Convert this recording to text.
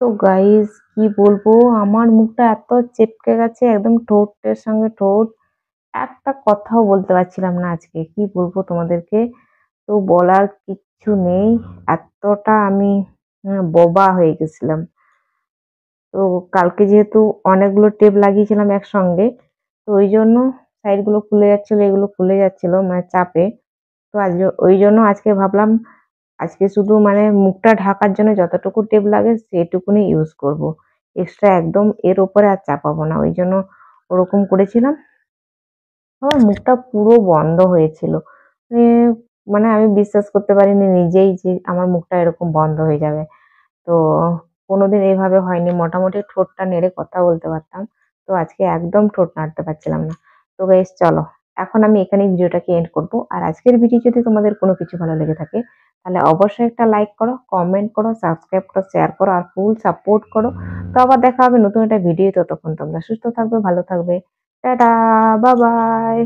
তো গাইস কি বলবো, আমার মুখটা এত চেপকে গেছে, একদম ঠোঁটের সঙ্গে ঠোঁট, একটা কথাও বলতে পারছিলাম না আজকে। কি বলবো তোমাদেরকে, তো বলার কিচ্ছু নেই। এতটা আমি বোবা হয়ে গেছিলাম। তো কালকে যেহেতু অনেকগুলো টেপ লাগিয়েছিলাম একসঙ্গে, তো ওই জন্য সাইড গুলো খুলে যাচ্ছিল, এগুলো খুলে যাচ্ছিল মানে চাপে। তো আজ ওই জন্য আজকে ভাবলাম আজকে শুধু মানে মুখটা ঢাকার জন্য যতটুকু টেপ লাগে সেটুকুনি ইউজ করব। এক্সট্রা একদম এর উপরে আর চাপাবো না, ওই জন্য ওরকম করেছিলাম। আমার মুখটা পুরো বন্ধ হয়েছিল। মানে মানে আমি বিশ্বাস করতে পারিনি নিজেই যে আমার মুখটা এরকম বন্ধ হয়ে যাবে। তো কোনোদিন এভাবে হয়নি। মোটামুটি ঠোঁটটা নেড়ে কথা বলতে পারতাম। তো আজকে একদম ঠোঁট নাড়তে পারছিলাম না। তো গাইস চলো, এখন আমি এখানেই ভিডিওটাকে এন্ড করব। আর আজকের ভিডিও যদি তোমাদের কোনো কিছু ভালো লেগে থাকে, তাহলে অবশ্যই একটা লাইক করো, কমেন্ট করো, সাবস্ক্রাইব করো, শেয়ার করো আর ফুল সাপোর্ট করো। তো আবার দেখা হবে নতুন একটা ভিডিও। ততক্ষণ তোমরা সুস্থ থাকবে, ভালো থাকবে। Tata, bye bye.